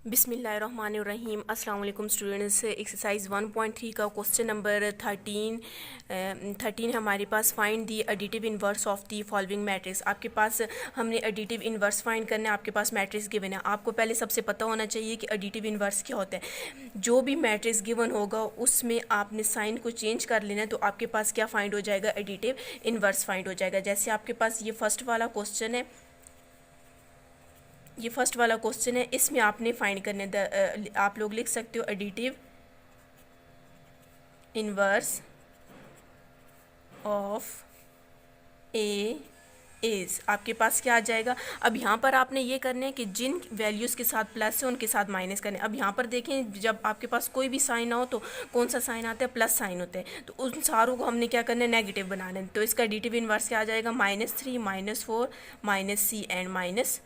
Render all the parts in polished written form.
बिस्मिल्लाहिर्रहमानिर्रहीम। अस्सलाम वालेकुम स्टूडेंट्स। एक्सरसाइज 1.3 का क्वेश्चन नंबर 13 है हमारे पास। Find the additive inverse of the following matrix. आपके पास हमने एडिटिव इन्वर्स फाइंड करना है। आपके पास मैट्रिक्स गिवन है। आपको पहले सबसे पता होना चाहिए कि एडिटिव इन्वर्स क्या होता है। जो भी मैट्रिक्स गिवन होगा उसमें आपने साइन को चेंज कर लेना है, तो आपके पास क्या फाइंड हो जाएगा, एडिटिव इन्वर्स फाइंड हो जाएगा। जैसे आपके पास ये फर्स्ट वाला क्वेश्चन है, इसमें आपने फाइंड करने आप लोग लिख सकते हो additive inverse of A is. आपके पास क्या आ जाएगा। अब यहाँ पर आपने ये करना है कि जिन वैल्यूज़ के साथ प्लस है उनके साथ माइनस करने। अब यहाँ पर देखें, जब आपके पास कोई भी साइन ना हो तो कौन सा साइन आता है, प्लस साइन होता है। तो उन सारों को हमने क्या करना है, नेगेटिव बनाना है। तो इसका एडिटिव इन्वर्स क्या आ जाएगा, -3 -4 -c एंड -2।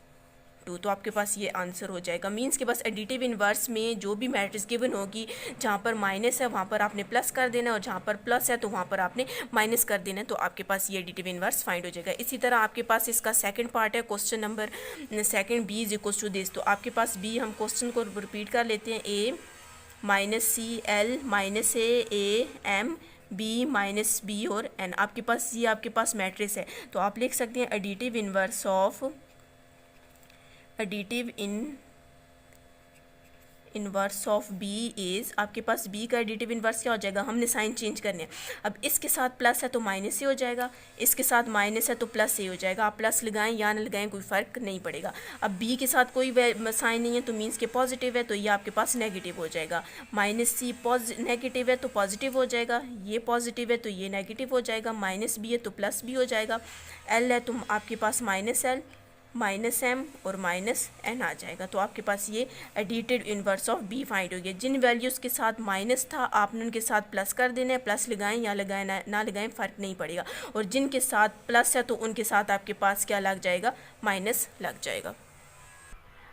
तो आपके पास ये आंसर हो जाएगा। मींस के बस एडिटिव इन्वर्स में जो भी मैट्रिक्स गिवन होगी, जहाँ पर माइनस है वहाँ पर आपने प्लस कर देना, और जहाँ पर प्लस है तो वहाँ पर आपने माइनस कर देना। तो आपके पास ये एडिटिव इन्वर्स फाइंड हो जाएगा। इसी तरह आपके पास इसका सेकंड पार्ट है, question number second, b is to this. तो आपके पास b, हम क्वेश्चन को रिपीट कर लेते हैं, a -c l -a m b और n। आपके पास ये आपके पास मैट्रिक्स है। तो आप लिख सकते हैं additive inverse of inverse of b is. आपके पास b का एडिटिव इन्वर्स क्या हो जाएगा, हमने साइन चेंज करने हैं। अब इसके साथ प्लस है तो माइनस से हो जाएगा, इसके साथ माइनस है तो प्लस से हो जाएगा। आप प्लस लगाएं या न लगाएं कोई फ़र्क नहीं पड़ेगा। अब b के साथ कोई साइन नहीं है तो मीन्स के पॉजिटिव है, तो ये आपके पास नेगेटिव हो जाएगा। -c नेगेटिव है तो पॉजिटिव हो जाएगा, ये पॉजिटिव है तो ये नेगेटिव हो जाएगा। -b है तो प्लस b हो जाएगा। l है तो आपके पास -l -m और -n आ जाएगा। तो आपके पास ये edited inverse of b find हो गया। जिन वैल्यूज़ के साथ माइनस था आपने उनके साथ प्लस कर देना है, प्लस लगाएं या लगाएं ना लगाएं फ़र्क नहीं पड़ेगा। और जिनके साथ प्लस है तो उनके साथ आपके पास क्या लग जाएगा, माइनस लग जाएगा।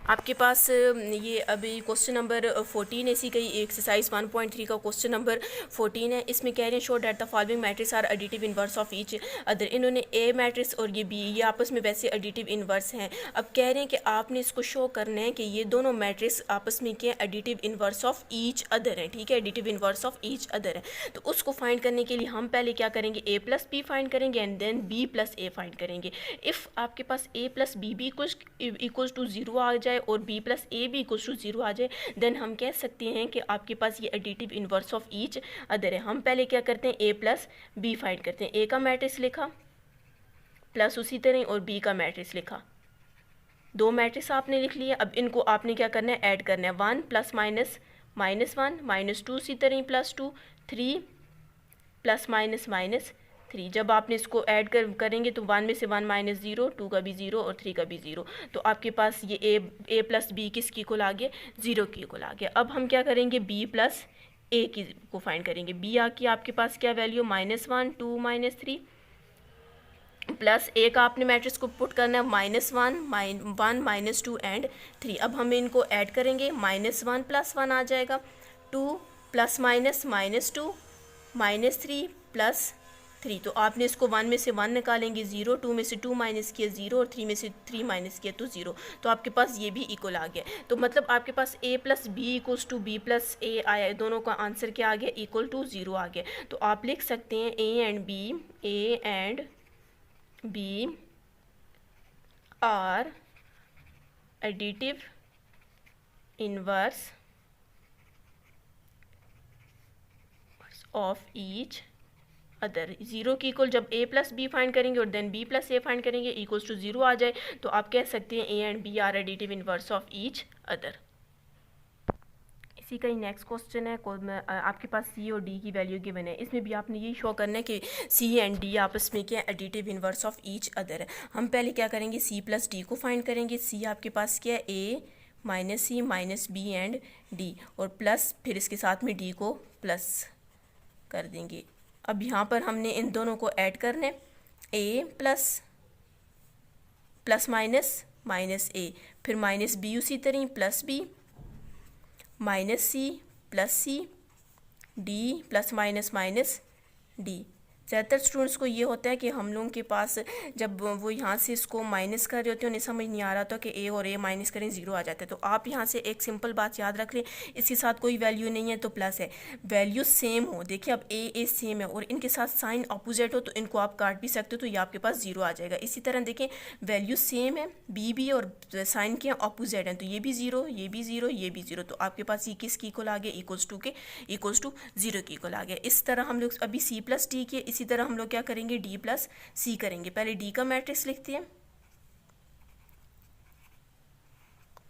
आपके पास ये अभी क्वेश्चन नंबर 14 इसी का एक्सरसाइज 1.3 का क्वेश्चन नंबर 14 है। इसमें कह रहे हैं show that the following matrix are additive inverse of each other. इन्होंने ए मैट्रिक्स और ये बी, ये आपस में वैसे एडिटिव इन्वर्स हैं। अब कह रहे हैं कि आपने इसको शो करना है कि ये दोनों मैट्रिक्स आपस में क्या additive inverse of each other है। ठीक है, additive inverse of each other है। तो उसको फाइंड करने के लिए हम पहले क्या करेंगे, a + b फाइंड करेंगे and then b + a find करेंगे। इफ़ आपके पास a + b भी इक्वल्स टू 0 आ जाए और b + a भी इक्वल्स टू 0 आ जाए, देन हम कह सकते हैं कि आपके पास ये additive inverse of each other है। हम पहले क्या करते हैं, a + b फाइंड करते हैं। a का मैट्रिक्स लिखा प्लस उसी तरह और b का मैट्रिक्स लिखा, दो मैट्रिक्स आपने लिख लिया। अब इनको आपने क्या करना है, ऐड करना है। 1 + -1 -2 इसी तरह +2 3 ± -3। जब आपने इसको ऐड करेंगे तो 1 में से 1 -0, 2 का भी 0 और 3 का भी 0। तो आपके पास ये a + b किसकी इक्वल आ गया, 0 की इक्वल आ गया। अब हम क्या करेंगे, b + a की को फाइंड करेंगे। b आके आपके पास क्या वैल्यू, -1 2 -3 प्लस a का आपने मैट्रिक्स को पुट करना है -1 1 -2 एंड 3। अब हम इनको ऐड करेंगे, -1 + 1 आ जाएगा, 2 ± -2 -3 + 3। तो आपने इसको 1 में से 1 निकालेंगे 0, 2 में से 2 माइनस किया 0 और 3 में से 3 माइनस किया तो 0। तो आपके पास ये भी इक्वल आ गया। तो मतलब आपके पास a + b = b + a आया, दोनों का आंसर क्या आ गया, = 0 आ गया। तो आप लिख सकते हैं a and b are additive inverse of each other. 0 की इक्वल जब a + b फाइंड करेंगे और देन b + a फाइंड करेंगे = 0 आ जाए, तो आप कह सकते हैं a and b are additive inverse of each other. इसी का ही नेक्स्ट क्वेश्चन है, आपके पास c और d की वैल्यू गिवन है। इसमें भी आपने यही शो करना है कि c एंड d आपस में क्या additive inverse of each other है। हम पहले क्या करेंगे, c + d को फाइंड करेंगे। c आपके पास क्या है, a - c -b and d, और प्लस फिर इसके साथ में d को प्लस कर देंगे। अब यहाँ पर हमने इन दोनों को ऐड करना है, a + -a फिर -b उसी तरह +b -c + c d +- d ज़्यादातर स्टूडेंट्स को ये होता है कि हम लोगों के पास जब वो यहाँ से इसको माइनस कर रहे होते हैं उन्हें समझ नहीं आ रहा था कि ए और ए माइनस करें ज़ीरो आ जाता है। तो आप यहाँ से एक सिंपल बात याद रख लें, इसके साथ कोई वैल्यू नहीं है तो प्लस है, वैल्यू सेम हो, देखिए अब ए सेम है और इनके साथ साइन अपोजिट हो तो इनको आप काट भी सकते हो, तो ये आपके पास ज़ीरो आ जाएगा। इसी तरह देखें वैल्यू सेम है, बी भी और साइन के अपोजिट हैं, तो ये भी ज़ीरो, ये भी ज़ीरो, ये भी ज़ीरो, तो आपके पास ये किसकी इक्वल आ गया, इक्वल्स टू के इक्वल्स टू ज़ीरो की इक्वल आ गया। इस तरह हम लोग अभी सी प्लस डी के, इसी तरह हम लोग क्या करेंगे, डी प्लस सी करेंगे। पहले डी का मैट्रिक्स लिखते हैं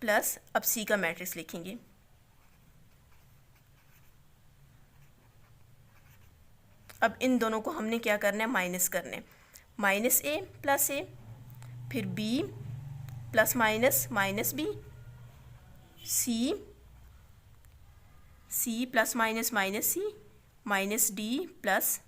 प्लस अब सी का मैट्रिक्स लिखेंगे। अब इन दोनों को हमने क्या करना है, माइनस करना है, माइनस ए प्लस ए, फिर B plus minus minus B, C plus minus minus C, minus D plus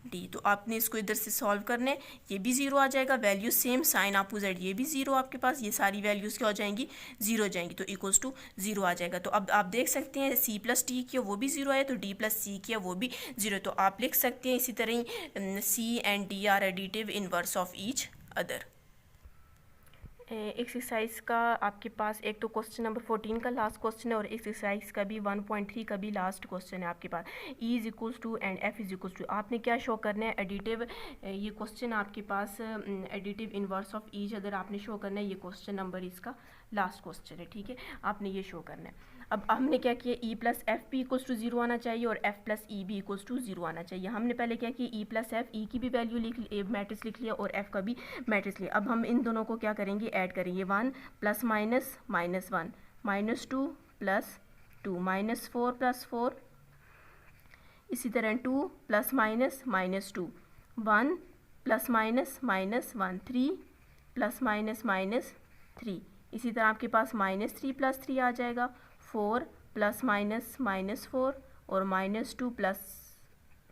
D. तो आपने इसको इधर से सॉल्व करना है, ये भी ज़ीरो आ जाएगा, वैल्यू सेम, साइन अपोजिट, ये भी ज़ीरो आपके पास, ये सारी वैल्यूज़ क्या हो जाएंगी, ज़ीरो हो जाएंगी, तो इक्वल्स टू ज़ीरो आ जाएगा। तो अब आप देख सकते हैं सी प्लस डी किया वो भी ज़ीरो आया, तो डी प्लस सी किया वो भी ज़ीरो, तो आप लिख सकते हैं इसी तरह ही C and D are additive inverse of each other. Exercise का आपके पास एक तो क्वेश्चन नंबर 14 का लास्ट क्वेश्चन है और एक्सरसाइज का भी 1.3 का भी लास्ट क्वेश्चन है आपके पास। E is equals to and F is equals to, आपने क्या शो करना है, एडिटिव, ये क्वेश्चन आपके पास additive inverse of each other आपने शो करना है, ये क्वेश्चन नंबर इसका लास्ट क्वेश्चन है, ठीक है, आपने ये शो करना है। अब हमने क्या किया, ई प्लस एफ भी इक्वल्स टू ज़ीरो आना चाहिए और एफ प्लस ई भी इक्वल्स टू ज़ीरो आना चाहिए। हमने पहले क्या किया, ई प्लस एफ, ई की भी वैल्यू मैट्रिक्स लिख लिया और एफ का भी मैट्रिक्स लिया। अब हम इन दोनों को क्या करेंगे, ऐड करेंगे, 1 plus minus minus 1, minus 2 plus 2, minus 4 plus 4, इसी तरह 2 plus minus minus 2, 1 plus minus minus 1, 3 plus minus minus 3, इसी तरह आपके पास माइनस 3 प्लस 3 आ जाएगा, 4 प्लस माइनस माइनस 4 और माइनस 2 प्लस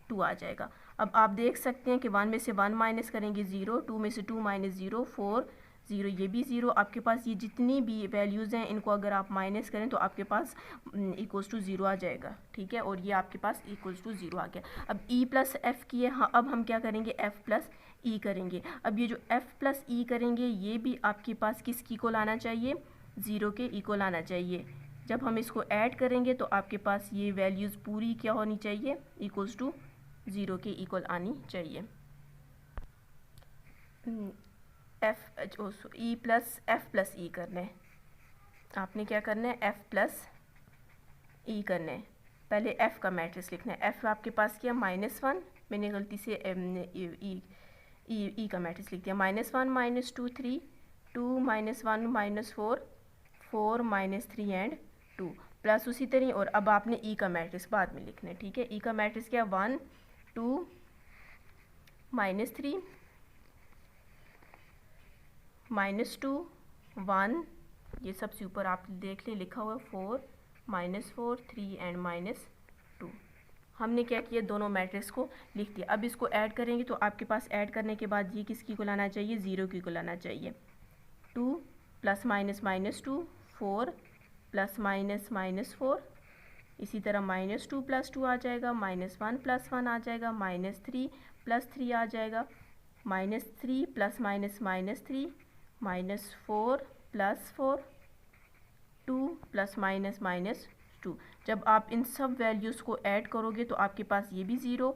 2 आ जाएगा। अब आप देख सकते हैं कि 1 में से 1 माइनस करेंगे 0, 2 में से 2 माइनस 0, 4 0, ये भी 0, आपके पास ये जितनी भी वैल्यूज़ हैं इनको अगर आप माइनस करें तो आपके पास इक्वल्स टू 0 आ जाएगा, ठीक है, और ये आपके पास इक्वल्स टू 0 आ गया। अब ई प्लस एफ़ की है, हाँ अब हम क्या करेंगे, एफ़ प्लस ई करेंगे। अब ये जो एफ़ प्लस ई करेंगे ये भी आपके पास किसकी इक्वल आना चाहिए, 0 के इक्वल आना चाहिए। जब हम इसको ऐड करेंगे तो आपके पास ये वैल्यूज़ पूरी क्या होनी चाहिए, इक्वल्स टू 0 के इक्वल आनी चाहिए। ई प्लस एफ प्लस ई करना है, आपने क्या करना है, एफ प्लस ई करना है। पहले एफ का मैट्रिक्स लिखना है, एफ आपके पास किया -1, मैंने गलती से ई का मैट्रिक्स लिख दिया, -1 -2 3, 2 -1 -4, 4 -3 एंड 2 प्लस उसी तरह। और अब आपने ई का मैट्रिक्स बाद में लिखना है, ठीक है, ई का मैट्रिक्स क्या, 1 2 -3 -2 1, ये सबसे ऊपर आप देख लें लिखा हुआ है 4 -4 3 एंड -2। हमने क्या किया, दोनों मैट्रिक्स को लिख दिया। अब इसको ऐड करेंगे तो आपके पास ऐड करने के बाद ये किसकी को लाना चाहिए, 0 की को लाना चाहिए। 2 प्लस माइनस -2, 4 प्लस माइनस 4, इसी तरह -2 प्लस 2 आ जाएगा, -1 प्लस 1 आ जाएगा, -3 प्लस 3 आ जाएगा, -3 plus minus -3, -4 plus 4, 2 plus minus -2। जब आप इन सब वैल्यूज़ को ऐड करोगे तो आपके पास ये भी 0,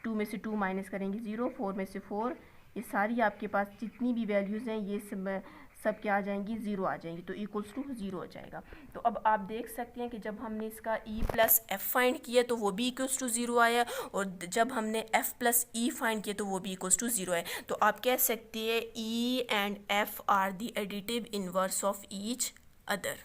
2 में से 2 माइनस करेंगे 0, 4 में से 4, ये सारी आपके पास जितनी भी वैल्यूज़ हैं ये सब क्या आ जाएंगी, 0 आ जाएंगी, तो इक्वल्स टू 0 हो जाएगा। तो अब आप देख सकते हैं कि जब हमने इसका ई प्लस एफ फाइंड किया तो वो भी इक्वल्स टू 0 आया, और जब हमने एफ प्लस ई फाइंड किया तो वो भी इक्वल्स टू 0 आया। तो आप कह सकते हैं E and F R the additive inverse of each other.